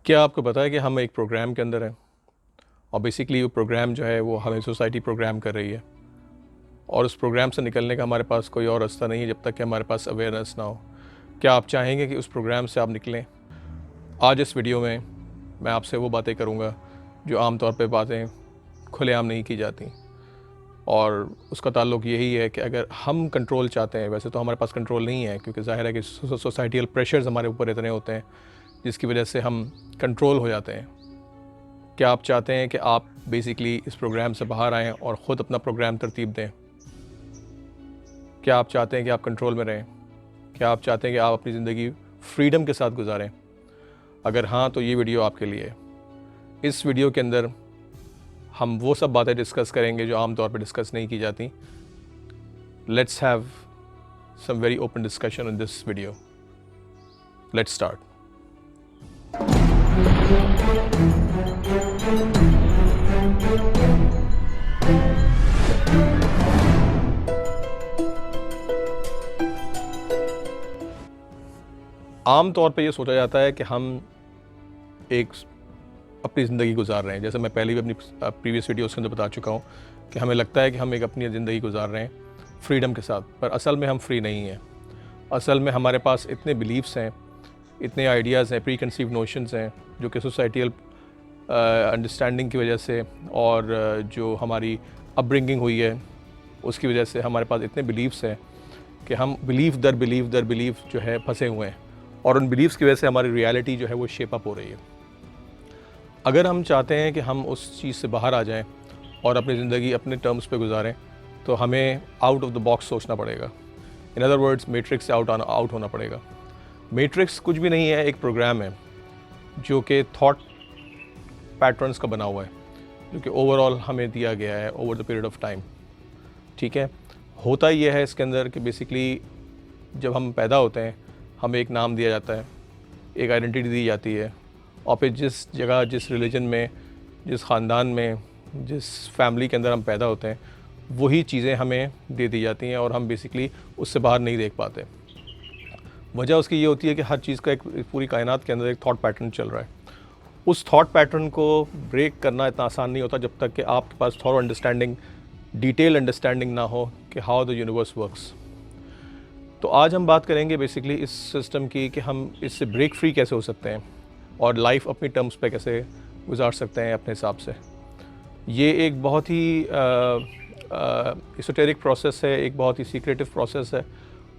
क्या आपको पता है कि हम एक प्रोग्राम के अंदर हैं और बेसिकली वो प्रोग्राम जो है वो हमें सोसाइटी प्रोग्राम कर रही है और उस प्रोग्राम से निकलने का हमारे पास कोई और रास्ता नहीं है जब तक कि हमारे पास अवेयरनेस ना हो। क्या आप चाहेंगे कि उस प्रोग्राम से आप निकलें? आज इस वीडियो में मैं आपसे वो बातें करूँगा जो आमतौर पे बातें खुलेआम नहीं की जाती, और उसका ताल्लुक यही है कि अगर हम कंट्रोल चाहते हैं, वैसे तो हमारे पास कंट्रोल नहीं है क्योंकि ज़ाहिर है कि सोसाइटल प्रेशर्स हमारे ऊपर इतने होते हैं जिसकी वजह से हम कंट्रोल हो जाते हैं। क्या आप चाहते हैं कि आप बेसिकली इस प्रोग्राम से बाहर आएँ और ख़ुद अपना प्रोग्राम तरतीब दें? क्या आप चाहते हैं कि आप कंट्रोल में रहें? क्या आप चाहते हैं कि आप अपनी ज़िंदगी फ्रीडम के साथ गुजारें? अगर हाँ, तो ये वीडियो आपके लिए है। इस वीडियो के अंदर हम वो सब बातें डिस्कस करेंगे जो आम तौर पे डिस्कस नहीं की जाती। Let's have some very open discussion in this video. Let's start. आम तौर पे ये सोचा जाता है कि हम एक अपनी ज़िंदगी गुजार रहे हैं, जैसे मैं पहले भी अपनी प्रीवियस वीडियोस के अंदर बता चुका हूँ कि हमें लगता है कि हम एक अपनी ज़िंदगी गुजार रहे हैं फ्रीडम के साथ, पर असल में हम फ्री नहीं हैं। असल में हमारे पास इतने बिलीव्स हैं, इतने आइडियाज़ हैं, प्री कंसीव नोशंस हैं जो कि सोसाइटल अंडरस्टैंडिंग की वजह से और जो हमारी अपब्रिंगिंग हुई है उसकी वजह से हमारे पास इतने बिलीव्स हैं कि हम बिलीव दर बिलीव जो है फंसे हुए हैं, और उन बिलीव्स की वजह से हमारी रियलिटी जो है वो शेप अप हो रही है। अगर हम चाहते हैं कि हम उस चीज़ से बाहर आ जाएं और अपनी ज़िंदगी अपने टर्म्स पे गुजारें तो हमें आउट ऑफ द बॉक्स सोचना पड़ेगा। इन अदर वर्ड्स, मैट्रिक्स से आउट होना पड़ेगा। मैट्रिक्स कुछ भी नहीं है, एक प्रोग्राम है जो कि थॉट पैटर्न्स का बना हुआ है, जो कि ओवरऑल हमें दिया गया है over the period of time. ठीक है, होता यह है इसके अंदर कि बेसिकली जब हम पैदा होते हैं हमें एक नाम दिया जाता है, एक आइडेंटिटी दी जाती है, और फिर जिस जगह, जिस रिलीजन में, जिस ख़ानदान में, जिस फैमिली के अंदर हम पैदा होते हैं वही चीज़ें हमें दे दी जाती हैं और हम बेसिकली उससे बाहर नहीं देख पाते। वजह उसकी ये होती है कि हर चीज़ का एक पूरी कायनात के अंदर एक थॉट पैटर्न चल रहा है। उस थॉट पैटर्न को ब्रेक करना इतना आसान नहीं होता जब तक कि आपके पास थॉरो अंडरस्टैंडिंग, डिटेल अंडरस्टैंडिंग ना हो कि हाउ द यूनिवर्स वर्क्स। तो आज हम बात करेंगे बेसिकली इस सिस्टम की कि हम इससे ब्रेक फ्री कैसे हो सकते हैं और लाइफ अपनी टर्म्स पे कैसे गुजार सकते हैं अपने हिसाब से। ये एक बहुत ही एसोटेरिक प्रोसेस है, एक बहुत ही सीक्रेटिव प्रोसेस है,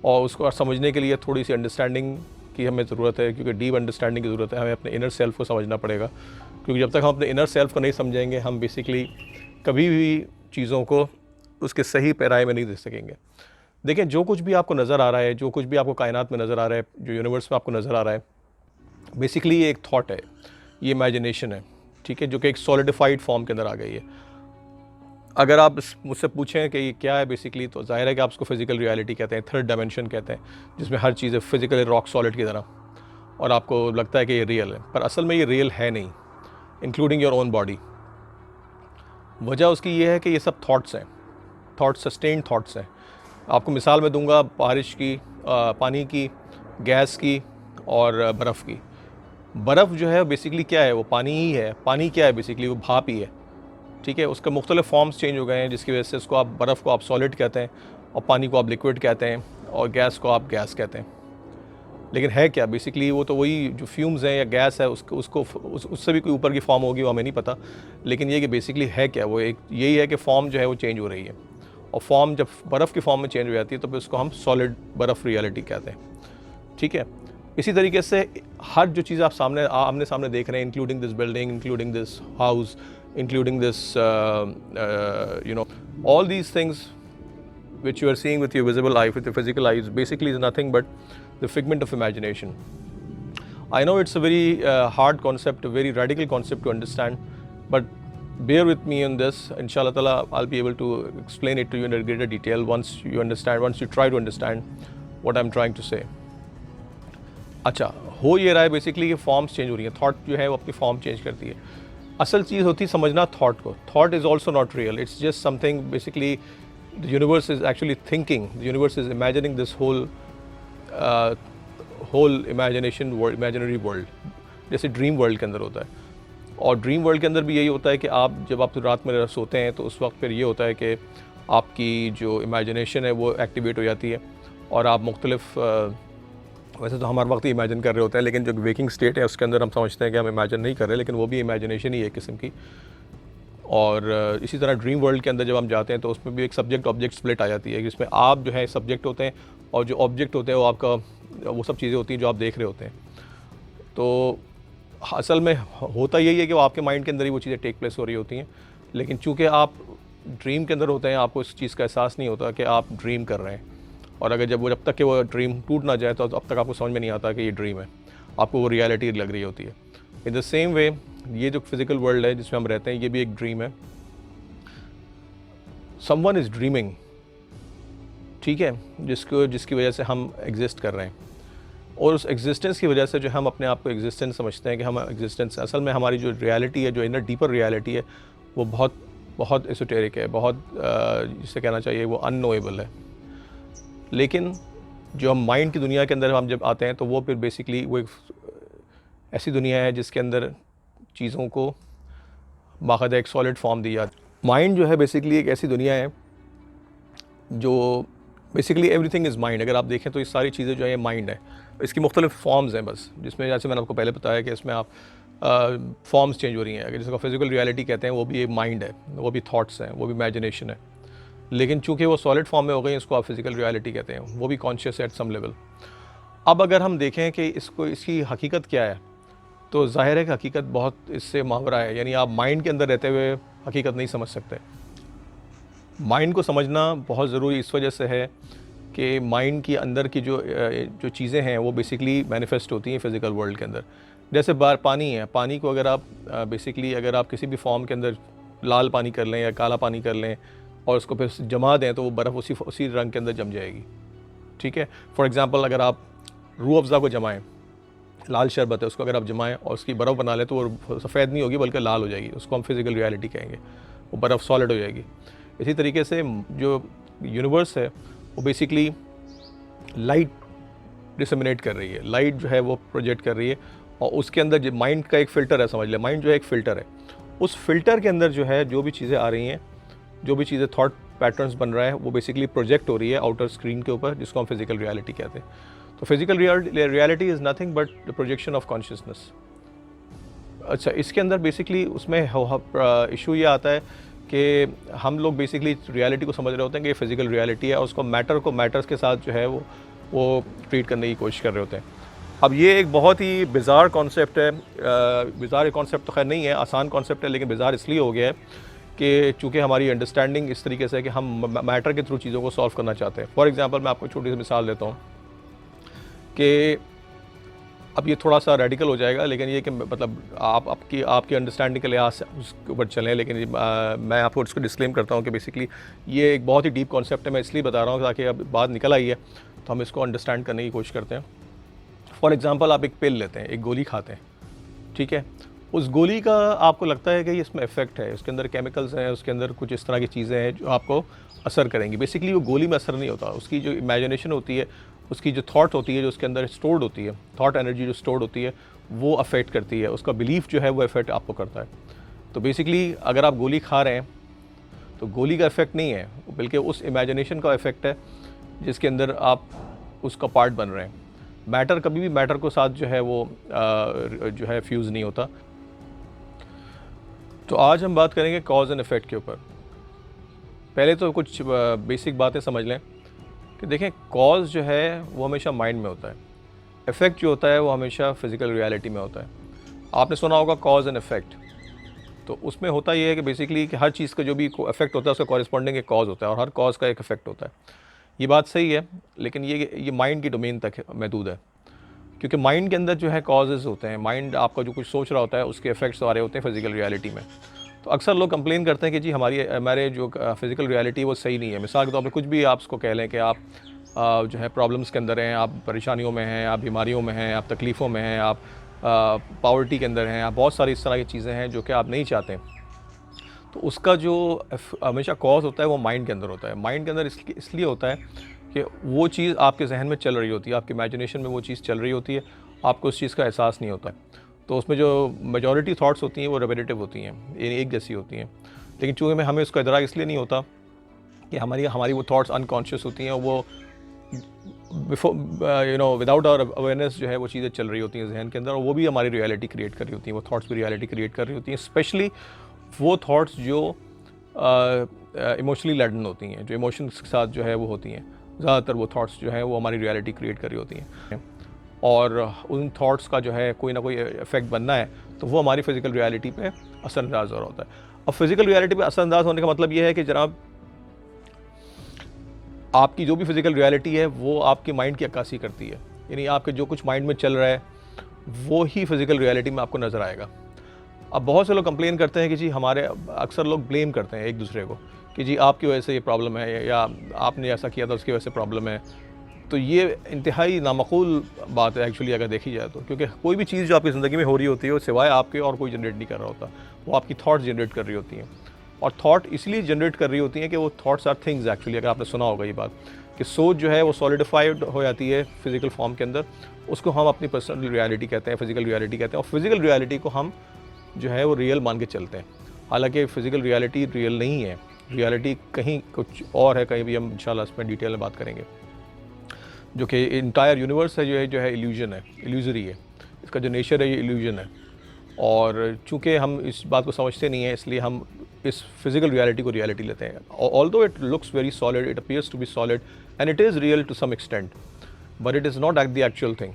और उसको समझने के लिए थोड़ी सी अंडरस्टैंडिंग की हमें ज़रूरत है, क्योंकि डीप अंडरस्टैंडिंग की ज़रूरत है। हमें अपने इनर सेल्फ को समझना पड़ेगा, क्योंकि जब तक हम अपने इनर सेल्फ को नहीं समझेंगे हम बेसिकली कभी भी चीज़ों को उसके सही पैराए में नहीं दे सकेंगे। देखें, जो कुछ भी आपको नज़र आ रहा है, जो कुछ भी आपको कायनात में नज़र आ रहा है, जो यूनिवर्स में आपको नज़र आ रहा है, बेसिकली ये एक थॉट है, ये इमेजिनेशन है, ठीक है, जो कि एक सॉलिडिफाइड फॉर्म के अंदर आ गई है। अगर आप मुझसे पूछें कि ये क्या है बेसिकली, तो जाहिर है कि आप उसको फिजिकल रियलिटी कहते हैं, थर्ड डायमेंशन कहते हैं, जिसमें हर चीज़ है फिजिकल रॉक सॉलिड की तरह, और आपको लगता है कि ये रियल है, पर असल में ये रियल है नहीं, इंक्लूडिंग योर ओन बॉडी। वजह उसकी ये है कि ये सब थाट्स हैं, सस्टेन्ड थाट्स हैं। आपको मिसाल मैं दूंगा बारिश की, पानी की, गैस की और बर्फ़ की। बर्फ़ जो है बेसिकली क्या है, वो पानी ही है। पानी क्या है बेसिकली, वो भाप ही है, ठीक है। उसके मुख्तलिफ फॉर्म्स चेंज हो गए हैं जिसकी वजह से उसको आप बर्फ़ को आप सॉलिड कहते हैं और पानी को आप लिक्विड कहते हैं और गैस को आप गैस कहते हैं। लेकिन है क्या बेसिकली, वो तो वही जो फ्यूम्स हैं या गैस है उससे भी कोई ऊपर की फॉर्म होगी, वो हमें नहीं पता। लेकिन ये कि बेसिकली है क्या, वो एक यही है कि फॉर्म जो है वो चेंज हो रही है, और फॉर्म जब बर्फ़ की फॉर्म में चेंज हो जाती है तो फिर उसको हम सॉलिड बर्फ़ रियलिटी कहते हैं, ठीक है। इसी तरीके से हर जो चीज़ आप आमने सामने देख रहे हैं, including this building, including this house, including this all these things which you are seeing with your visible eye, with your physical eyes, basically is nothing but the figment of imagination. I know it's a very hard concept, a very radical concept to understand, but bear with me on this. Inshallah ta'ala, I'll be able to explain it to you in a greater detail once you try to understand what I'm trying to say. अच्छा, हो ये रहा है basically कि forms change हो रही हैं, thought जो है वो अपनी फॉर्म चेंज करती है। असल चीज़ होती है समझना थॉट को। Thought is also not real, it's just something, basically the universe is actually thinking, the universe is imagining this whole imaginary world. जैसे ड्रीम वर्ल्ड के अंदर होता है। और ड्रीम वर्ल्ड के अंदर भी यही होता है कि आप जब आप रात में सोते हैं तो उस वक्त फिर ये होता है कि आपकी जो इमेजिनेशन है वो एक्टिवेट हो जाती है और आप मुख्तलिफ वैसे तो हम हर वक्त ही इमेजिन कर रहे होते हैं, लेकिन जो वेकिंग स्टेट है उसके अंदर हम समझते हैं कि हम इमेजिन नहीं कर रहे, लेकिन वो भी इमेजिनेशन ही है एक किस्म की। और इसी तरह ड्रीम वर्ल्ड के अंदर जब हम जाते हैं तो उसमें भी एक सब्जेक्ट ऑब्जेक्ट स्प्लिट आ जाती है, जिसमें आप जो है सब्जेक्ट होते हैं और जो ऑब्जेक्ट होते हैं वो आपका वो सब चीज़ें होती हैं जो आप देख रहे होते हैं। तो असल में होता यही है कि वो आपके माइंड के अंदर ही वो चीज़ें टेक प्लेस हो रही होती हैं, लेकिन चूँकि आप ड्रीम के अंदर होते हैं आपको इस चीज़ का एहसास नहीं होता कि आप ड्रीम कर रहे हैं। और अगर जब तक कि वो ड्रीम टूट ना जाए तो अब तक आपको समझ में नहीं आता कि ये ड्रीम है, आपको वो रियलिटी लग रही होती है। इन द सेम वे ये जो फिज़िकल वर्ल्ड है जिसमें हम रहते हैं ये भी एक ड्रीम है। समवन इज़ ड्रीमिंग, ठीक है, जिसकी वजह से हम एग्जिस्ट कर रहे हैं, और उस एग्जिस्टेंस की वजह से जो हम अपने आप को एग्जिस्टेंस समझते हैं कि हम एग्जिस्टेंस, असल में हमारी जो रियलिटी है, जो इनर डीपर रियलिटी है, वो बहुत बहुत एसोटेरिक है, बहुत जिसे कहना चाहिए वो अननोएबल है। लेकिन जो हम माइंड की दुनिया के अंदर हम जब आते हैं तो वो फिर बेसिकली वो एक ऐसी दुनिया है जिसके अंदर चीज़ों को बाकायदा एक सॉलिड फॉर्म दी जाती है। माइंड जो है बेसिकली एक ऐसी दुनिया है जो बेसिकली एवरीथिंग इज़ माइंड। अगर आप देखें तो ये सारी चीज़ें जो है माइंड है। इसकी मुख्तलिफ फॉर्म्स हैं बस, जिसमें जैसे मैंने आपको पहले बताया कि इसमें आप फॉर्म्स चेंज हो रही हैं। अगर जिसको फिजिकल रियलिटी कहते हैं वो भी एक माइंड है, वो भी थाट्स हैं, वो भी इमेजिनेशन है, लेकिन चूँकि वो सॉलिड फॉर्म में हो गई इसको आप फिजिकल रियलिटी कहते हैं, वो भी कॉन्शियस है एट सम लेवल। अब अगर हम देखें कि इसकी हकीकत क्या है तो ज़ाहिर है कि हकीकत बहुत इससे मावरा है, यानी आप माइंड के अंदर रहते हुए हकीकत नहीं समझ सकते। माइंड को समझना बहुत ज़रूरी इस वजह से है कि माइंड की अंदर की जो चीज़ें हैं वो बेसिकली मैनिफेस्ट होती हैं फिज़िकल वर्ल्ड के अंदर। जैसे पानी है, पानी को अगर आप बेसिकली अगर आप किसी भी फॉर्म के अंदर लाल पानी कर लें या काला पानी कर लें और उसको फिर जमा दें तो वो बर्फ़ उसी रंग के अंदर जम जाएगी, ठीक है। फॉर एग्ज़ाम्पल अगर आप रूह अफ़ज़ा को जमाएँ, लाल शरबत है, उसको अगर आप जमाएँ और उसकी बर्फ़ बना लें तो वो सफ़ेद नहीं होगी बल्कि लाल हो जाएगी, उसको हम फिज़िकल रियलिटी कहेंगे, वो बर्फ़ सॉलिड हो जाएगी। इसी तरीके से जो यूनिवर्स है वो बेसिकली लाइट डिसमिनेट कर रही है, लाइट जो है वो प्रोजेक्ट कर रही है, और उसके अंदर जो माइंड का एक फ़िल्टर है, समझ लें माइंड जो है एक फ़िल्टर है, उस फिल्टर के अंदर जो है जो भी चीज़ें आ रही हैं, जो भी चीज़ें थॉट पैटर्न्स बन रहा है वो बेसिकली प्रोजेक्ट हो रही है आउटर स्क्रीन के ऊपर, जिसको हम फिज़िकल रियलिटी कहते हैं। तो physical reality is nothing but the projection of consciousness. अच्छा, इसके अंदर बेसिकली उसमें इशू ये आता है कि हम लोग बेसिकली रियलिटी को समझ रहे होते हैं कि ये फिज़िकल रियलिटी है और उसको मैटर्स के साथ जो है वो ट्रीट करने की कोशिश कर रहे होते हैं। अब ये एक बहुत ही बिज़ार कॉन्सेप्ट है, बिज़ार कॉन्सेप्ट तो खैर नहीं है, आसान कॉन्सेप्ट है, लेकिन बिज़ार इसलिए हो गया है कि चूँकि हमारी अंडरस्टैंडिंग इस तरीके से है कि हम मैटर के थ्रू चीज़ों को सॉल्व करना चाहते हैं। फॉर एग्ज़ाम्पल मैं आपको छोटी सी मिसाल देता हूँ कि अब ये थोड़ा सा रेडिकल हो जाएगा, लेकिन ये कि मतलब आपकी अंडरस्टैंडिंग के लिहाज से उसके ऊपर चलें, लेकिन मैं आपको इसको डिस्क्लेम करता हूँ कि बेसिकली ये एक बहुत ही डीप कॉन्सेप्ट है। मैं इसलिए बता रहा हूँ ताकि अब बात निकल आई है तो हम इसको अंडरस्टैंड करने की कोशिश करते हैं। फॉर एग्ज़ाम्पल आप एक पिल लेते हैं, एक गोली खाते हैं, ठीक है। उस गोली का आपको लगता है कि इसमें इफ़ेक्ट है, उसके अंदर केमिकल्स हैं, उसके अंदर कुछ इस तरह की चीज़ें हैं जो आपको असर करेंगी। बेसिकली वो गोली में असर नहीं होता, उसकी जो इमेजिनेशन होती है, उसकी जो थॉट होती है, जो उसके अंदर स्टोर्ड होती है, थॉट एनर्जी जो स्टोर्ड होती है वो अफेक्ट करती है, उसका बिलीफ जो है वो इफेक्ट आपको करता है। तो बेसिकली अगर आप गोली खा रहे हैं तो गोली का इफेक्ट नहीं है, बल्कि उस इमेजिनेशन का इफेक्ट है जिसके अंदर आप उसका पार्ट बन रहे हैं। मैटर कभी भी मैटर को साथ जो है वो जो है फ्यूज़ नहीं होता। तो आज हम बात करेंगे कॉज एंड इफ़ेक्ट के ऊपर। पहले तो कुछ बेसिक बातें समझ लें कि देखें, कॉज जो है वो हमेशा माइंड में होता है, इफ़ेक्ट जो होता है वो हमेशा फ़िज़िकल रियलिटी में होता है। आपने सुना होगा कॉज एंड इफ़ेक्ट, तो उसमें होता ये है कि बेसिकली कि हर चीज़ का जो भी इफ़ेक्ट होता है उसका कॉरस्पॉन्डिंग एक कॉज होता है और हर कॉज का एक इफ़ेक्ट होता है। ये बात सही है, लेकिन ये माइंड की डोमेन तक महदूद है, क्योंकि माइंड के अंदर जो है कॉजेज़ होते हैं। माइंड आपका जो कुछ सोच रहा होता है उसके इफ़ेक्ट्स आ रहे होते हैं फिज़िकल रियलिटी में। तो अक्सर लोग कंप्लेन करते हैं कि जी हमारे जो फिज़िकल रियलिटी है वो सही नहीं है। मिसाल के तौर पर कुछ भी आप उसको कह लें कि आप जो है प्रॉब्लम्स के अंदर हैं, आप परेशानियों में हैं, आप बीमारियों में हैं, आप तकलीफ़ों में हैं, आप पॉवर्टी के अंदर हैं, आप बहुत सारी इस तरह की चीज़ें हैं जो कि आप नहीं चाहते। तो उसका जो हमेशा कॉज होता है वो माइंड के अंदर होता है। माइंड के अंदर इसलिए होता है कि वो चीज़ आपके जहन में चल रही होती है, आपकी इमेजिनेशन में वो चीज़ चल रही होती है, आपको उस चीज़ का एहसास नहीं होता है। तो उसमें जो मेजॉरिटी थॉट्स होती हैं वो रेपिटेटिव होती हैं, एक जैसी होती हैं। लेकिन चूँकि हमें उसका इदराक इसलिए नहीं होता कि हमारी हमारी वो थॉट्स अनकॉन्शियस होती हैं और वो बिफोर विदाउट आवर अवेयरनेस जो है वो चीज़ें चल रही होती हैं जहन के अंदर, और वो भी हमारी रियलिटी क्रिएट कर रही होती हैं, वो थॉट्स भी रियलिटी क्रिएट कर रही होती हैं। स्पेशली वो थॉट्स जो इमोशनली लैडन होती हैं, जो इमोशंस के साथ जो है वो होती हैं, ज़्यादातर वो थॉट्स जो हैं वो हमारी रियलिटी क्रिएट कर रही होती हैं। और उन थॉट्स का जो है कोई ना कोई इफेक्ट बनना है तो वो हमारी फ़िज़िकल रियलिटी पे असरअंदाज हो रहा होता है। अब फ़िज़िकल रियलिटी पे असरअंदाज होने का मतलब ये है कि जनाब आपकी जो भी फ़िज़िकल रियलिटी है वो आपके माइंड की अक्कासी करती है, यानी आपके जो कुछ माइंड में चल रहा है वो ही फ़िज़िकल रियलिटी में आपको नज़र आएगा। अब बहुत से लोग कंप्लेन करते हैं कि जी हमारे, अक्सर लोग ब्लेम करते हैं एक दूसरे को कि जी आपकी वजह से ये प्रॉब्लम है या आपने ऐसा किया था उसकी वजह से प्रॉब्लम है। तो ये इंतहाई नामक़ूल बात है एक्चुअली अगर देखी जाए तो, क्योंकि कोई भी चीज़ जो आपकी ज़िंदगी में हो रही होती है वो सिवाय आपके और कोई जनरेट नहीं कर रहा होता, वो आपकी थॉट्स जनरेट कर रही होती हैं। और थॉट इसलिए जनरेट कर रही होती हैं कि वो थॉट्स आर थिंग्स एक्चुअली, अगर आपने सुना होगा ये बात कि सोच जो है वो सॉलिडिफाइड हो जाती है फिज़िकल फॉर्म के अंदर, उसको हम अपनी पर्सनल रियलिटी कहते हैं, फ़िज़िकल रियलिटी कहते हैं। और फिज़िकल रियलिटी को हम जो है वो रियल मान के चलते हैं, हालांकि फ़िज़िकल रियलिटी रियल नहीं है, रियलिटी कहीं कुछ और है, कहीं भी हम इंशाल्लाह इसमें डिटेल में बात करेंगे। जो कि इंटायर यूनिवर्स है जो है इल्यूजन है, इल्यूजरी है, इसका जो नेचर है ये इल्यूजन है। और चूँकि हम इस बात को समझते नहीं हैं इसलिए हम इस फिज़िकल रियलिटी को रियलिटी लेते हैं। Although it looks very solid, it appears to be solid and it is real to some extent, but it is not the actual thing.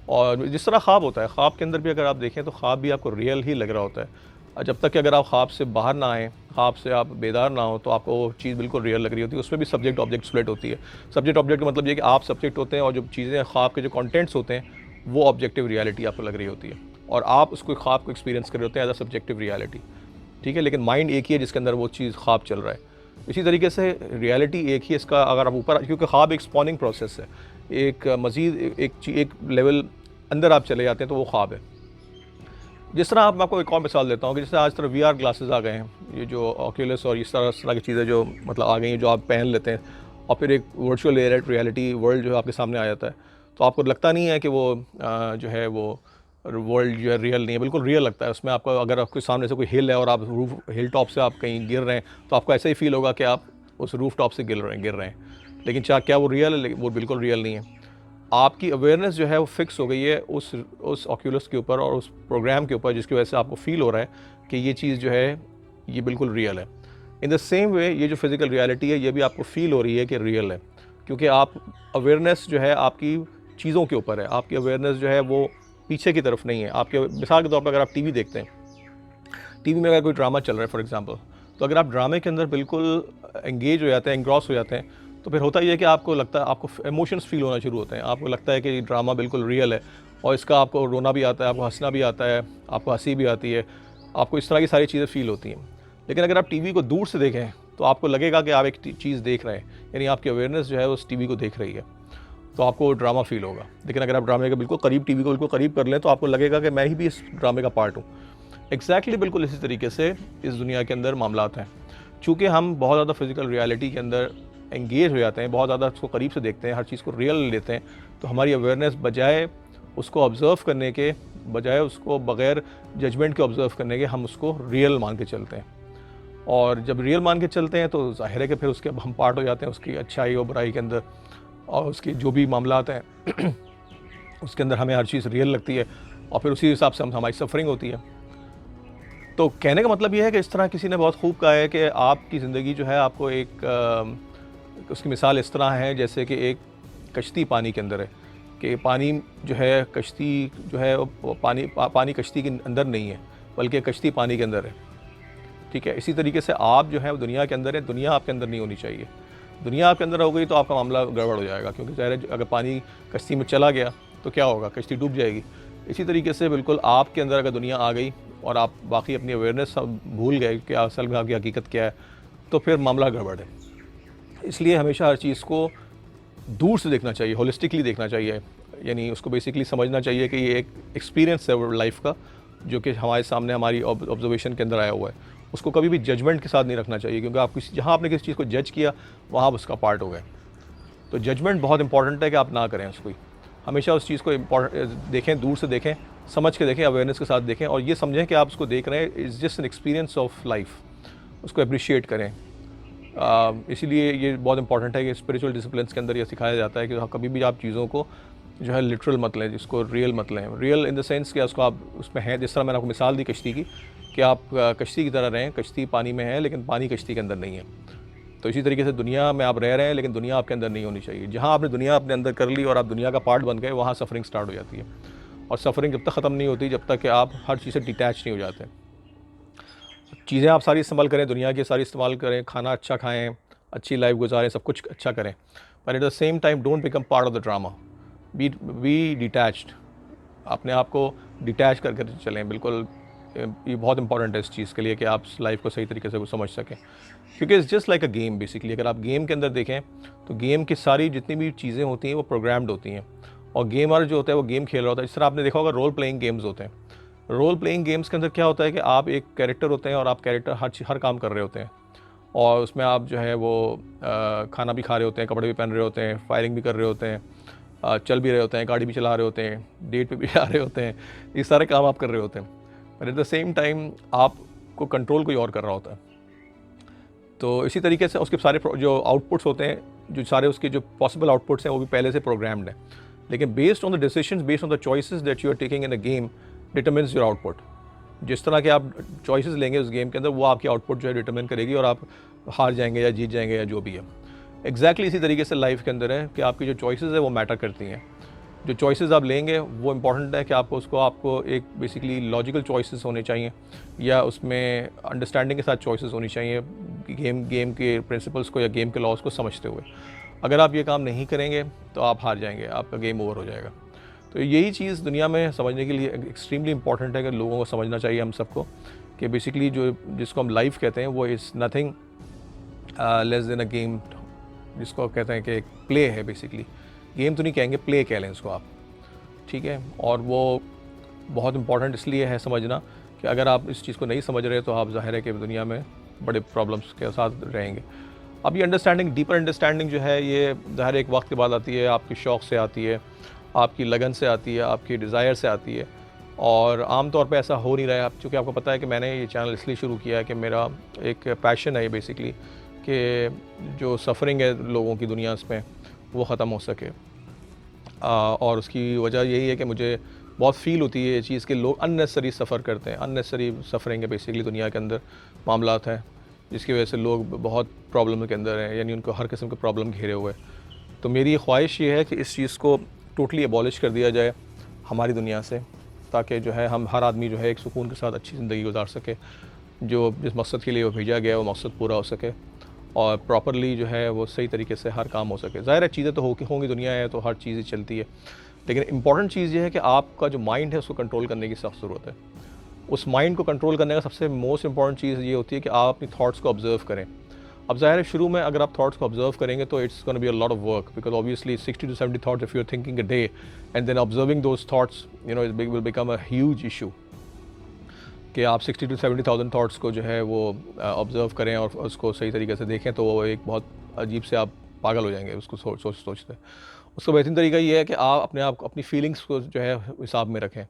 और जिस तरह ख्वाब होता है, ख्वाब के अंदर भी अगर आप देखें तो ख्वाब भी आपको रियल ही लग रहा होता है, जब तक कि अगर आप ख्वाब से बाहर ना आएँ, ख्वाब से आप बेदार ना हो, तो आपको वो चीज़ बिल्कुल रियल लग रही होती है। उसमें भी सब्जेक्ट ऑब्जेक्ट स्प्लिट होती है। सब्जेक्ट ऑब्जेक्ट का मतलब ये कि आप सब्जेक्ट होते हैं और जो चीज़ें ख्वाब के जो कंटेंट्स होते हैं वो ऑब्जेक्टिव रियलिटी आपको लग रही होती है, और आप उसको ख्वाब को एक्सपीरियंस कर रहे होते हैं एज अ सब्जेक्टिव रियलिटी, ठीक है। लेकिन माइंड एक ही है जिसके अंदर वो चीज़ ख्वाब चल रहा है। इसी तरीके से रियलिटी एक ही, इसका अगर आप ऊपर, क्योंकि ख्वाब एक स्पॉनिंग प्रोसेस है, एक मज़ीद एक लेवल अंदर आप चले जाते हैं तो वो ख्वाब है। जिस तरह मैं आपको एक और मिसाल देता हूँ कि जैसे आज तरह VR ग्लासेस आ गए हैं, ये जो ऑक्यूलस और इस तरह की चीज़ें जो मतलब आ गई हैं, जो आप पहन लेते हैं और फिर एक वर्चुअल रियलिटी वर्ल्ड जो आपके सामने आ जाता है, तो आपको लगता नहीं है कि वो जो है वो वर्ल्ड जो है रियल नहीं है, बिल्कुल रियल लगता है। उसमें आपको, अगर आपके सामने से कोई हिल है और आप हिल टॉप से आप कहीं गिर रहे हैं तो आपको ऐसा ही फील होगा कि आप उस रूफ टॉप से गिर रहे हैं। लेकिन क्या वो रियल है? वो बिल्कुल रियल नहीं है। आपकी अवेयरनेस जो है वो फिक्स हो गई है उस ऑक्यूलस के ऊपर और उस प्रोग्राम के ऊपर, जिसकी वजह से आपको फील हो रहा है कि ये चीज़ जो है ये बिल्कुल रियल है। इन द सेम वे ये जो फिज़िकल रियलिटी है ये भी आपको फील हो रही है कि रियल है, क्योंकि आप अवेयरनेस जो है आपकी चीज़ों के ऊपर है, आपकी अवेयरनेस जो है वो पीछे की तरफ नहीं है। आपके मिसाल के तौर पर अगर आप टीवी देखते हैं, टीवी में अगर कोई ड्रामा चल रहा है फॉर एग्जांपल, तो अगर आप ड्रामे के अंदर बिल्कुल एंगेज हो जाते हैं, एंग्रॉस हो जाते हैं, तो फिर होता ये है कि आपको लगता है, आपको इमोशंस फील होना शुरू होते हैं। आपको लगता है कि ड्रामा बिल्कुल रियल है और इसका आपको रोना भी आता है, आपको हंसना भी आता है, आपको हंसी भी आती है, आपको इस तरह की सारी चीज़ें फील होती हैं। लेकिन अगर आप टीवी को दूर से देखें तो आपको लगेगा कि आप एक चीज़ देख रहे हैं, यानी आपकी अवेयरनेस जो है उस टीवी को देख रही है, तो आपको ड्रामा फील होगा। लेकिन अगर आप ड्रामे के बिल्कुल करीब, टीवी को बिल्कुल करीब कर लें, तो आपको लगेगा कि मैं ही भी इस ड्रामे का पार्ट हूँ। एग्जैक्टली बिल्कुल इसी तरीके से इस दुनिया के अंदर मामलात हैं। चूँकि हम बहुत ज़्यादा फिज़िकल रियलिटी के अंदर एंगेज हो जाते हैं, बहुत ज़्यादा उसको करीब से देखते हैं, हर चीज़ को रियल लेते हैं, तो हमारी अवेयरनेस बजाय उसको ऑब्ज़र्व करने के, बजाय उसको बग़ैर जजमेंट के ऑब्ज़र्व करने के, हम उसको रियल मान के चलते हैं। और जब रियल मान के चलते हैं तो ज़ाहिर है कि फिर उसके हम पार्ट हो जाते हैं उसकी अच्छाई और बुराई के अंदर, और उसकी जो भी मामलात हैं उसके अंदर हमें हर चीज़ रियल लगती है और फिर उसी हिसाब से हमारी सफरिंग होती है। तो कहने का मतलब ये है कि इस तरह किसी ने बहुत खूब कहा है कि आपकी ज़िंदगी जो है आपको उसकी मिसाल इस तरह है जैसे कि एक कश्ती पानी के अंदर है, कि पानी जो है, कश्ती जो है वो पानी कश्ती के अंदर नहीं है, बल्कि कश्ती पानी के अंदर है, ठीक है। इसी तरीके से आप जो है वो दुनिया के अंदर है, दुनिया आपके अंदर नहीं होनी चाहिए। दुनिया आपके अंदर हो गई तो आपका मामला गड़बड़ हो जाएगा, क्योंकि ज़ाहिर अगर पानी कश्ती में चला गया तो क्या होगा, कश्ती डूब जाएगी। इसी तरीके से बिल्कुल आपके अंदर अगर दुनिया आ गई और आप बाकी अपनी अवेयरनेस भूल गए कि असल में आपकी हकीकत क्या है, तो फिर मामला गड़बड़ है। इसलिए हमेशा हर चीज़ को दूर से देखना चाहिए, होलिस्टिकली देखना चाहिए, यानी उसको बेसिकली समझना चाहिए कि ये एक एक्सपीरियंस है लाइफ का, जो कि हमारे सामने हमारी ऑब्जर्वेशन के अंदर आया हुआ है। उसको कभी भी जजमेंट के साथ नहीं रखना चाहिए, क्योंकि आप जहाँ आपने किसी चीज़ को जज किया वहाँ उसका पार्ट हो गए। तो जजमेंट बहुत इंपॉर्टेंट है कि आप ना करें उसको, हमेशा उस चीज़ को देखें, दूर से देखें समझ के देखें, अवेयरनेस के साथ देखें और ये समझें कि आप उसको देख रहे हैं is just an experience of life, उसको अप्रिशिएट करें। इसीलिए ये बहुत इंपॉर्टेंट है कि स्पिरिचुअल डिसिप्लिन्स के अंदर ये सिखाया जाता है कि कभी भी आप चीज़ों को जो है लिटरल मत लें, जिसको रियल मत लें। रियल इन द सेंस कि उसको आप उसमें हैं, जिस तरह मैंने आपको मिसाल दी कश्ती की, कि आप कश्ती की तरह रहें, कश्ती पानी में है लेकिन पानी कश्ती के अंदर नहीं है। तो इसी तरीके से दुनिया में आप रह रहे हैं लेकिन दुनिया आपके अंदर नहीं होनी चाहिए। जहाँ आपने दुनिया अपने अंदर कर ली और आप दुनिया का पार्ट बन गए, वहाँ सफरिंग स्टार्ट हो जाती है। और सफरिंग जब तक ख़त्म नहीं होती जब तक कि आप हर चीज़ से डिटैच नहीं हो जाते। चीज़ें आप सारी इस्तेमाल करें, दुनिया की सारी इस्तेमाल करें, खाना अच्छा खाएँ, अच्छी लाइफ गुजारें, सब कुछ अच्छा करें, पर at the same time don't become part of the drama. Be detached, अपने आप को डिटैच कर कर चलें बिल्कुल। ये बहुत इंपॉर्टेंट है इस चीज़ के लिए कि आप लाइफ को सही तरीके से समझ सकें, क्योंकि it's just like a game basically. अगर आप गेम के अंदर देखें तो गेम की सारी जितनी भी चीज़ें होती हैं वो प्रोग्राम्ड होती हैं, और गेमर जो होता है वो गेम खेल रहा होता है। इस तरह आपने देखा होगा रोल प्लेइंग गेम्स होते हैं। रोल प्लेइंग गेम्स के अंदर क्या होता है कि आप एक कैरेक्टर होते हैं और आप कैरेक्टर हर काम कर रहे होते हैं, और उसमें आप जो है वो खाना भी खा रहे होते हैं, कपड़े भी पहन रहे होते हैं, फायरिंग भी कर रहे होते हैं, चल भी रहे होते हैं, गाड़ी भी चला रहे होते हैं, डेट पे भी जा रहे होते हैं, ये सारे काम आप कर रहे होते हैं। पर एट द सेम टाइम आपको कंट्रोल कोई और कर रहा होता है। तो इसी तरीके से उसके सारे जो आउटपुट्स होते हैं, जो सारे उसके जो पॉसिबल आउटपुट्स हैं वो भी पहले से प्रोग्राम्ड हैं। लेकिन based on the decisions, based on the choices that you are taking in a game determines your output. जिस तरह के आप चॉइसेस लेंगे उस गेम के अंदर, वो आपकी आउटपुट जो है डिटरमिन करेगी, और आप हार जाएंगे या जीत जाएंगे या जो भी है। एग्जैक्टली इसी तरीके से लाइफ के अंदर है कि आपकी जो चॉइसेस है वो मैटर करती हैं। जो चॉइसेस आप लेंगे वो इंपॉर्टेंट है कि आपको एक बेसिकली लॉजिकल चॉइसेस होने चाहिए, या उसमें अंडरस्टैंडिंग के साथ चॉइसेस होनी चाहिए, गेम के प्रिंसिपल्स को या गेम के लॉज को समझते हुए। अगर आप ये काम नहीं करेंगे तो आप हार जाएंगे, आपका गेम ओवर हो जाएगा। तो यही चीज़ दुनिया में समझने के लिए एक्सट्रीमली इंपॉर्टेंट है कि लोगों को समझना चाहिए हम सबको, कि बेसिकली जिसको हम लाइफ कहते हैं वो is nothing less than a game, जिसको कहते हैं कि एक प्ले है बेसिकली। गेम तो नहीं कहेंगे, प्ले कह लें इसको आप, ठीक है। और वो बहुत इंपॉर्टेंट इसलिए है समझना कि अगर आप इस चीज़ को नहीं समझ रहे तो आप ज़ाहिर है कि दुनिया में बड़े प्रॉब्लम्स के साथ रहेंगे। अब ये अंडरस्टैंडिंग, डीपर अंडरस्टैंडिंग जो है ये ज़ाहिर एक वक्त के बाद आती है, आपके शौक़ से आती है, आपकी लगन से आती है, आपकी डिज़ायर से आती है। और आम तौर पे ऐसा हो नहीं रहा है। चूँकि आपको पता है कि मैंने ये चैनल इसलिए शुरू किया है कि मेरा एक पैशन है ये बेसिकली, कि जो सफ़रिंग है लोगों की दुनिया में वो ख़त्म हो सके। और उसकी वजह यही है कि मुझे बहुत फ़ील होती है ये चीज़ कि लोग अननेसेसरी सफ़र करते हैं। अननेसेसरी सफ़रिंग है बेसिकली दुनिया के अंदर मामलात हैं, जिसकी वजह से लोग बहुत प्रॉब्लम के अंदर हैं, यानी उनको हर किस्म के प्रॉब्लम घेरे हुए हैं। तो मेरी ख्वाहिश ये है कि इस चीज़ को टोटली एबॉलिश कर दिया जाए हमारी दुनिया से, ताकि जो है हम हर आदमी जो है एक सुकून के साथ अच्छी ज़िंदगी गुजार सके, जो जिस मकसद के लिए वो भेजा गया वो मकसद पूरा हो सके, और प्रॉपरली जो है वो सही तरीके से हर काम हो सके। ज़ाहिर है चीज़ें तो होंगी, दुनिया है तो हर चीज़ चलती है, लेकिन इंपॉर्टेंट चीज़ ये है कि आपका जो माइंड है उसको कंट्रोल करने की सख्त ज़रूरत है। उस माइंड को कंट्रोल करने का सबसे मोस्ट इंपॉर्टेंट चीज़ ये होती है कि आप अपनी थॉट्स को ऑब्जर्व करें। अब ज़ाहिर है शुरू में अगर आप थॉट्स को ऑब्जर्व करेंगे तो it's gonna be a lot of work, because obviously 60 to 70 thoughts if you are thinking a day and then observing those thoughts it will become a huge issue, कि आप 60 to 70,000 थॉट्स को जो है वो observe करें और उसको सही तरीके से देखें, तो वो एक बहुत अजीब से आप पागल हो जाएंगे उसको सोचते। उसका बेहतरीन तरीका ये है कि आप अपनी फीलिंग्स को जो है हिसाब में रखें।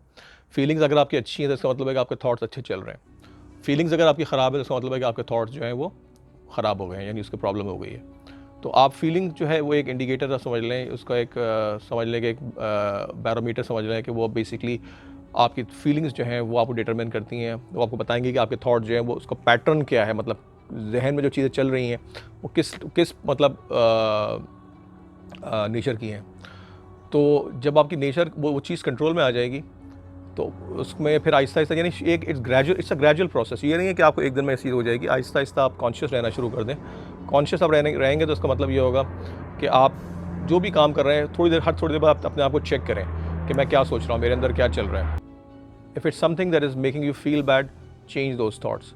फीलिंग्स अगर आपकी अच्छी हैं तो इसका मतलब है कि आपके थॉट्स अच्छे चल रहे हैं। फीलिंग्स अगर आपकी ख़राब है तो इसका मतलब है कि आपके थॉट्स जो हैं वो ख़राब हो गए हैं, यानी उसकी प्रॉब्लम हो गई है। तो आप फीलिंग जो है वो एक इंडिकेटर समझ लें, उसका एक समझ लें कि एक बैरोमीटर समझ लें कि वो बेसिकली आपकी फीलिंग्स जो हैं वो आपको डिटरमिन करती हैं। वो आपको बताएंगे कि आपके थॉट जो हैं वो उसका पैटर्न क्या है, मतलब जहन में जो चीज़ें चल रही हैं वो किस मतलब नेचर की हैं। तो जब आपकी नेचर वो चीज़ कंट्रोल में आ जाएगी तो उसमें फिर आहिस्ता आहिस्ता, यानी इट्स अ ग्रेजुअल प्रोसेस। ये नहीं है कि आपको एक दिन में ऐसी हो जाएगी। आहिस्ता आहिस्ता आप कॉन्शियस रहना शुरू कर दें। कॉन्शियस आप रहेंगे तो इसका मतलब ये होगा कि आप जो भी काम कर रहे हैं हर थोड़ी देर बाद आप अपने आप को चेक करें कि मैं क्या सोच रहा हूँ, मेरे अंदर क्या चल रहा है। If it's something that is making you feel bad, change those thoughts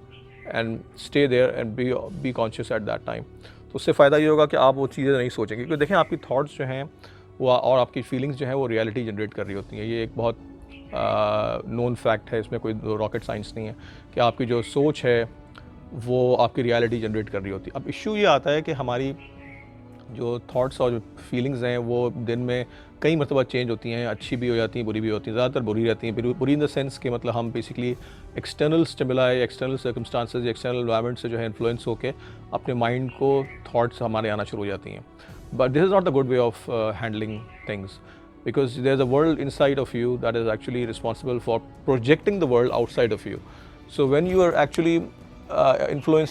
and stay there and be conscious at that time. तो उससे फ़ायदा ये होगा कि आप वो चीज़ें नहीं सोचेंगे, क्योंकि देखें आपकी थॉट्स जो हैं वो और आपकी फीलिंग्स जो हैं वो रियलिटी जनरेट कर रही होती हैं। ये एक बहुत नोन फैक्ट है, इसमें कोई रॉकेट साइंस नहीं है कि आपकी जो सोच है वो आपकी रियलिटी जनरेट कर रही होती है। अब इशू ये आता है कि हमारी जो थॉट्स और जो फीलिंग्स हैं वो दिन में कई मरतबा चेंज होती हैं, अच्छी भी हो जाती हैं, बुरी भी होती हैं, ज़्यादातर बुरी रहती हैं। बुरी इन द सेंस कि मतलब हम basically external stimuli, external circumstances, external environment से जो है इन्फ्लुएंस होकर अपने माइंड को थॉट्स हमारे आना शुरू हो जाती हैं। But this is not the good way of handling things, because there's a world inside of you that is actually responsible for projecting the world outside of you. So when you are actually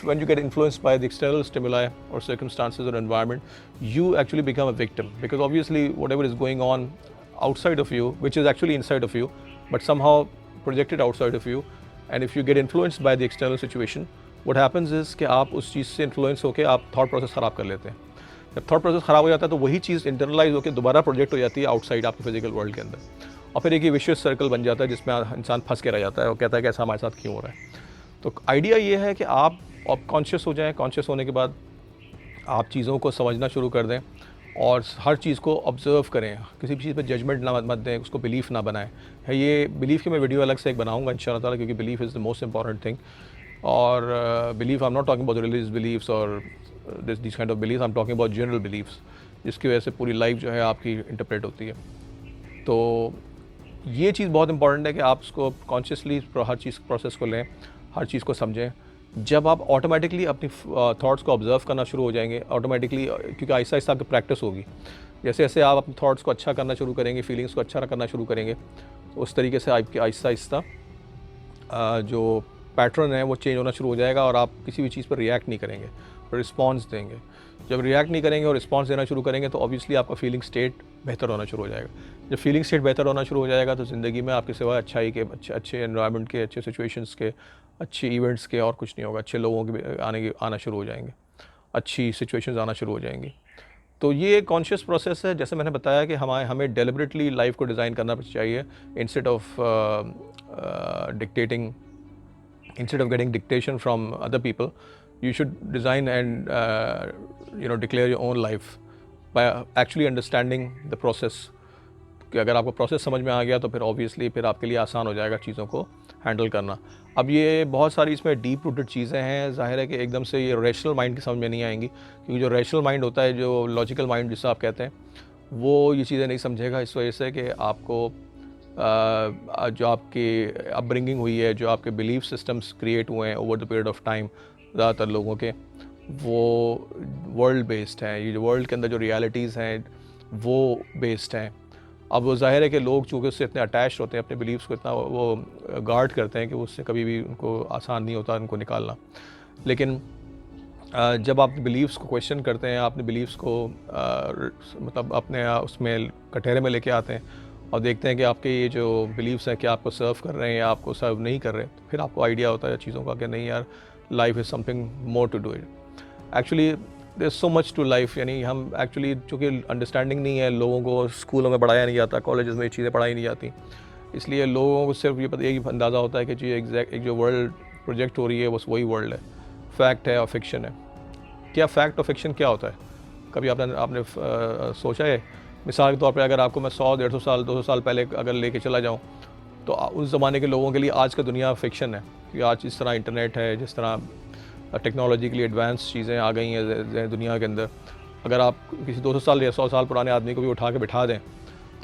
when you get influenced by the external stimuli or circumstances or environment, you actually become a victim, because obviously whatever is going on outside of you, which is actually inside of you, but somehow projected outside of you, and if you get influenced by the external situation, what happens is कि आप उस चीज़ से influence होकर आप thought process ख़राब कर लेते हैं। जब थॉट प्रोसेस ख़राब हो जाता है तो वही चीज़ इंटरनलाइज होकर दोबारा प्रोजेक्ट हो जाती है आउटसाइड आपके फिजिकल वर्ल्ड के अंदर, और फिर एक ये विशियस सर्कल बन जाता है जिसमें इंसान फंस के रह जाता है और कहता है कि ऐसा हमारे साथ क्यों हो रहा है। तो आइडिया ये है कि आप कॉन्शियस हो जाएं। कॉन्शियस होने के बाद आप चीज़ों को समझना शुरू कर दें और हर चीज़ को ऑब्जर्व करें, किसी भी चीज़ पर जजमेंट ना मत दें, उसको बिलीफ ना बनाएं। है ये बिलीफ की मैं वीडियो अलग से एक बनाऊँगा इंशाअल्लाह ताला, क्योंकि belief is the most important thing. और belief I am not talking about religious beliefs और this kind of belief, I am talking about general beliefs, जिसकी वजह से पूरी लाइफ जो है आपकी इंटरप्रेट होती है। तो ये चीज़ बहुत इंपॉर्टेंट है कि आप उसको कॉन्शियसली हर चीज़ प्रोसेस को लें, हर चीज़ को समझें। जब आप ऑटोमेटिकली अपनी थॉट्स को ऑब्जर्व करना शुरू हो जाएंगे ऑटोमेटिकली, क्योंकि आहिस्ता आहिस्ता आपकी प्रैक्टिस होगी, जैसे जैसे आप अपने थॉट्स को अच्छा करना शुरू करेंगे, फीलिंग्स को अच्छा करना शुरू करेंगे, तो उस तरीके से आपकी आहिस्ता आहिस्ता जो पैटर्न है वो चेंज होना शुरू हो जाएगा और आप किसी भी चीज़ पर रिएक्ट नहीं करेंगे, रिस्पॉन्स देंगे। जब रिएक्ट नहीं करेंगे और रिस्पॉन्स देना शुरू करेंगे तो ऑब्वियसली आपका फीलिंग स्टेट बेहतर होना शुरू हो जाएगा। जब फीलिंग स्टेट बेहतर होना शुरू हो जाएगा तो ज़िंदगी में आपके सिवाय अच्छाई के, अच्छे एनवायरनमेंट के, अच्छे सिचुएशंस के, अच्छे इवेंट्स के और कुछ नहीं होगा। अच्छे लोगों के आना शुरू हो जाएंगे, अच्छी सिचुएशंस आना शुरू हो जाएंगी। तो ये कॉन्शियस प्रोसेस है। जैसे मैंने बताया कि हमें डेलिबरेटली लाइफ को डिज़ाइन करना चाहिए instead of dictating, instead of getting dictation from other people. You should design and declare your own life by actually understanding the process. कि अगर आपको प्रोसेस समझ में आ गया तो फिर ऑब्वियसली फिर आपके लिए आसान हो जाएगा चीज़ों को हैंडल करना। अब ये बहुत सारी इसमें डीप रूटेड चीज़ें हैं, ज़ाहिर है कि एकदम से ये रैशनल माइंड की समझ में नहीं आएंगी, क्योंकि जो रैशनल माइंड होता है, जो लॉजिकल माइंड जिसे आप कहते हैं, वो ये चीज़ें नहीं समझेगा। इस वजह से कि आपको जो आपकी अपब्रिंगिंग हुई है, जो आपके बिलीफ सिस्टम्स क्रिएट हुए हैं over the period of time, ज़्यादातर लोगों के वो वर्ल्ड बेस्ड हैं। ये जो वर्ल्ड के अंदर जो रियलिटीज़ हैं वो बेस्ड हैं। अब वो ज़ाहिर है कि लोग चूँकि उससे इतने अटैच होते हैं, अपने बिलीव्स को इतना वो गार्ड करते हैं कि उससे कभी भी उनको आसान नहीं होता उनको निकालना। लेकिन जब आप बिलीव्स को क्वेश्चन करते हैं, अपने बिलीव्स को मतलब अपने उसमें कटहरे में लेके आते हैं और देखते हैं कि आपके ये जो बिलीव्स हैं कि आपको सर्व कर रहे हैं या आपको सर्व नहीं कर रहे, तो फिर आपको आइडिया होता है चीज़ों का कि नहीं यार, life is something more to do it. Actually there is so much to life. यानी हम एक्चुअली चूँकि अंडरस्टैंडिंग नहीं है, लोगों को स्कूलों में पढ़ाया नहीं जाता, कॉलेजेस में ये चीज़ें पढ़ाई नहीं जाती, इसलिए लोगों को सिर्फ ये एक अंदाज़ा होता है कि जी एक जो वर्ल्ड प्रोजेक्ट हो रही है बस वही वर्ल्ड है, फैक्ट है और फिक्शन है। क्या फ़ैक्ट और फिक्शन क्या होता है? कभी आपने सोचा है? मिसाल के तौर पर अगर आपको मैं 100, 150 साल, 200 साल पहले अगर लेके चला जाऊँ तो उस ज़माने के लोगों के लिए आज का दुनिया फ़िक्शन है कि आज जिस तरह इंटरनेट है, जिस तरह टेक्नोलॉजिकली एडवांस चीज़ें आ गई हैं दुनिया के अंदर, अगर आप किसी 200 साल या 100 साल पुराने आदमी को भी उठा के बिठा दें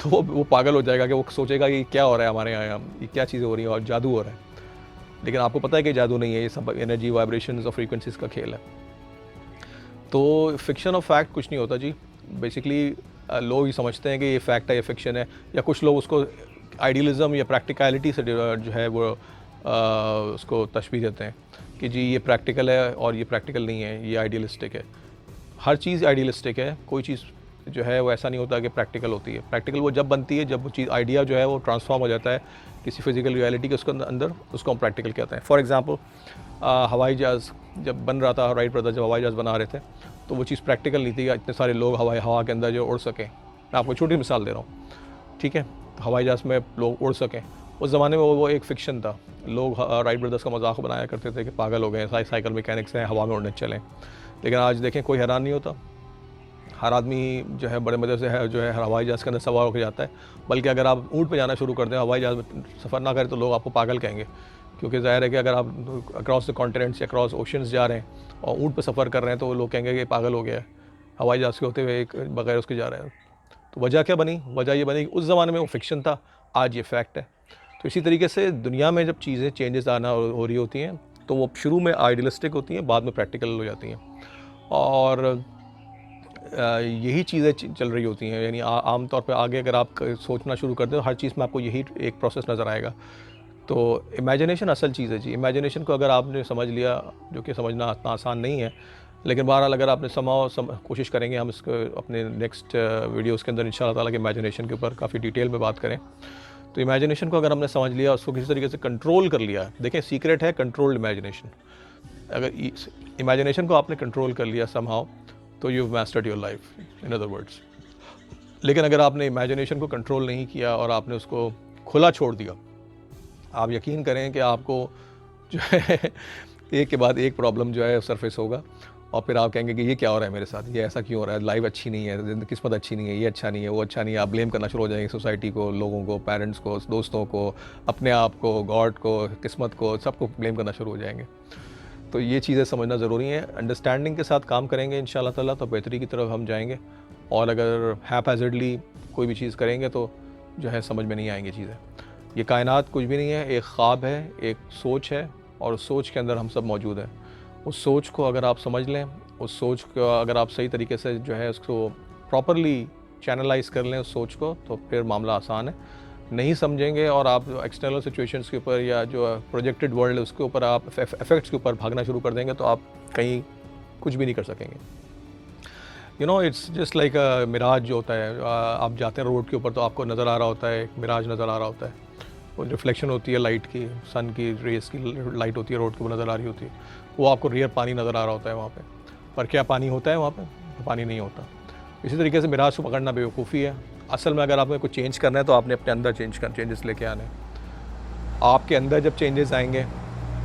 तो वो पागल हो जाएगा कि वो सोचेगा कि क्या हो रहा है हमारे यहाँ, ये क्या चीज़ें हो रही हैं और जादू हो रहा है। लेकिन आपको पता है कि जादू नहीं है, ये सब एनर्जी, वाइब्रेशंस और फ्रीक्वेंसीज़ का खेल है। तो फिक्शन और फैक्ट कुछ नहीं होता जी। बेसिकली लोग ये समझते हैं कि ये फैक्ट है, ये फिक्शन है, या कुछ लोग उसको आइडियलिज़म या प्रैक्टिकलिटी से जो है वो उसको तशबीह देते हैं कि जी ये प्रैक्टिकल है और ये प्रैक्टिकल नहीं है, ये आइडियलिस्टिक है। हर चीज़ आइडियलिस्टिक है, कोई चीज़ जो है वो ऐसा नहीं होता कि प्रैक्टिकल होती है। प्रैक्टिकल वो जब बनती है जब वो चीज़, आइडिया जो है वो ट्रांसफॉर्म हो जाता है किसी फिजिकल रियलिटी के उसके अंदर, उसको हम प्रैक्टिकल कहते हैं। फॉर एग्जांपल हवाई जहाज़ जब बन रहा था, राइट ब्रदर जब हवाई जहाज़ बना रहे थे तो वो चीज़ प्रैक्टिकल नहीं थी, इतने सारे लोग हवा के अंदर जो उड़ सकें। मैं आपको छोटी मिसाल दे रहा हूँ, ठीक है, तो हवाई जहाज़ में लोग उड़ सकें, उस ज़माने में वो एक फ़िक्शन था। लोग राइट ब्रदर्स का मजाक बनाया करते थे कि पागल हो गए, साइकिल मैकेनिक्स हैं, हवा में उड़ने चलें। लेकिन आज देखें कोई हैरान नहीं होता, हर आदमी जो है बड़े मज़े से जो है हवाई जहाज़ के अंदर सवार होकर जाता है। बल्कि अगर आप ऊँट पे जाना शुरू कर दें, हवाई जहाज़ में सफ़र ना करें तो लोग आपको पागल कहेंगे, क्योंकि ज़ाहिर है कि अगर आप अक्रॉस द कॉन्टिनेंट्स या अक्रॉस ओशंस जा रहे हैं और ऊँट पे सफ़र कर रहे हैं तो वो लोग कहेंगे कि पागल हो गया है। हवाई जहाज़ के होते हुए एक बगैर उसके जा रहा है। तो वजह क्या बनी? वजह ये बनी कि उस ज़माने में वो फ़िक्शन था, आज ये फैक्ट है। तो इसी तरीके से दुनिया में जब चीज़ें चेंजेस आना हो रही होती हैं, तो वो शुरू में आइडियलिस्टिक होती हैं, बाद में प्रैक्टिकल हो जाती हैं। और यही चीज़ें चल रही होती हैं, यानी आम तौर पे आगे अगर आप सोचना शुरू कर दें तो हर चीज़ में आपको यही एक प्रोसेस नज़र आएगा। तो इमेजिनेशन असल चीज़ है जी। इमेजिनेशन को अगर आपने समझ लिया, जो कि समझना इतना आसान नहीं है, लेकिन बहरहाल अगर आपने कोशिश करेंगे, हम इसको अपने नेक्स्ट वीडियोस के अंदर इंशाल्लाह ताला के इमेजिनेशन के ऊपर काफ़ी डिटेल में बात करें। तो इमेजिनेशन को अगर हमने समझ लिया, उसको किसी तरीके से कंट्रोल कर लिया, देखें सीक्रेट है कंट्रोल्ड इमेजिनेशन। अगर इमेजिनेशन को आपने कंट्रोल कर लिया समहाउ, तो you mastered your life in other words. लेकिन अगर आपने इमेजिनेशन को कंट्रोल नहीं किया और आपने उसको खुला छोड़ दिया, आप यकीन करें कि आपको जो है एक के बाद एक प्रॉब्लम जो है सरफेस होगा, और फिर आप कहेंगे कि ये क्या हो रहा है मेरे साथ, ये ऐसा क्यों हो रहा है, लाइफ अच्छी नहीं है, किस्मत अच्छी नहीं है, ये अच्छा नहीं है, वो अच्छा नहीं है। आप ब्लेम करना शुरू हो जाएंगे सोसाइटी को, लोगों को, पेरेंट्स को, दोस्तों को, अपने आप को, गॉड को, किस्मत को, सबको ब्लेम करना शुरू हो जाएंगे। तो ये चीज़ें समझना ज़रूरी है। अंडरस्टैंडिंग के साथ काम करेंगे इंशाल्लाह ताला तो बेहतरी की तरफ हम जाएंगे, और अगर हैपहैज़र्डली कोई भी चीज़ करेंगे तो जो है समझ में नहीं आएंगी चीज़ें। ये कायनात कुछ भी नहीं है, एक ख्वाब है, एक सोच है, और उस सोच के अंदर हम सब मौजूद हैं। उस सोच को अगर आप समझ लें, उस सोच को अगर आप सही तरीके से जो है उसको प्रॉपरली चैनलाइज कर लें उस सोच को, तो फिर मामला आसान है। नहीं समझेंगे और आप एक्सटर्नल सिचुएशंस के ऊपर या जो प्रोजेक्टेड वर्ल्ड है उसके ऊपर आप इफेक्ट्स के ऊपर भागना शुरू कर देंगे, तो आप कहीं कुछ भी नहीं कर सकेंगे। You know, it's just like a mirage जो होता है, आप जाते हैं रोड के ऊपर तो आपको नज़र आ रहा होता है, एक मिराज नज़र आ रहा होता है, वो रिफ्लेक्शन होती है लाइट की, सन की रेस की लाइट होती है, रोड के ऊपर नज़र आ रही होती है, वो आपको रियल पानी नज़र आ रहा होता है वहाँ पे। पर क्या पानी होता है वहाँ पे? पानी नहीं होता। इसी तरीके से मिराज को पकड़ना बेवकूफ़ी है। असल में अगर आपको कुछ चेंज करना है तो आपने अपने अंदर चेंजेस लेके आने हैं। आपके अंदर जब चेंजेस आएंगे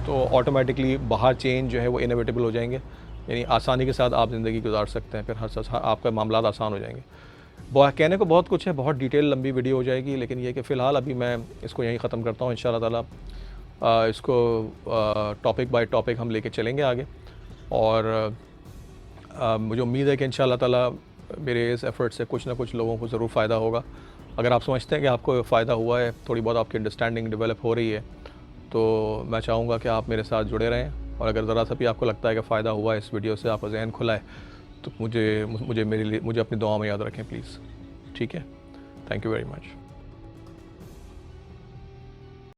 तो ऑटोमेटिकली बाहर चेंज जो है वो इनएविटेबल हो जाएंगे, यानी आसानी के साथ आप ज़िंदगी गुजार सकते हैं, फिर हर आपका मामला आसान हो जाएंगे। कहने को बहुत कुछ है, बहुत डिटेल लंबी वीडियो हो जाएगी, लेकिन ये कि फ़िलहाल अभी मैं इसको यहीं ख़त्म करता हूँ। इंशाल्लाह ताला इसको टॉपिक बाय टॉपिक हम लेके चलेंगे आगे, और मुझे उम्मीद है कि इंशाल्लाह ताला मेरे इस एफ़र्ट से कुछ ना कुछ लोगों को ज़रूर फ़ायदा होगा। अगर आप समझते हैं कि आपको फ़ायदा हुआ है, थोड़ी बहुत आपकी अंडरस्टैंडिंग डेवलप हो रही है, तो मैं चाहूँगा कि आप मेरे साथ जुड़े रहें, और अगर ज़रा सा भी आपको लगता है कि फ़ायदा हुआ है इस वीडियो से, आपका ज़हन खुला है, तो मुझे अपनी दुआ में याद रखें प्लीज़। ठीक है, थैंक यू वेरी मच।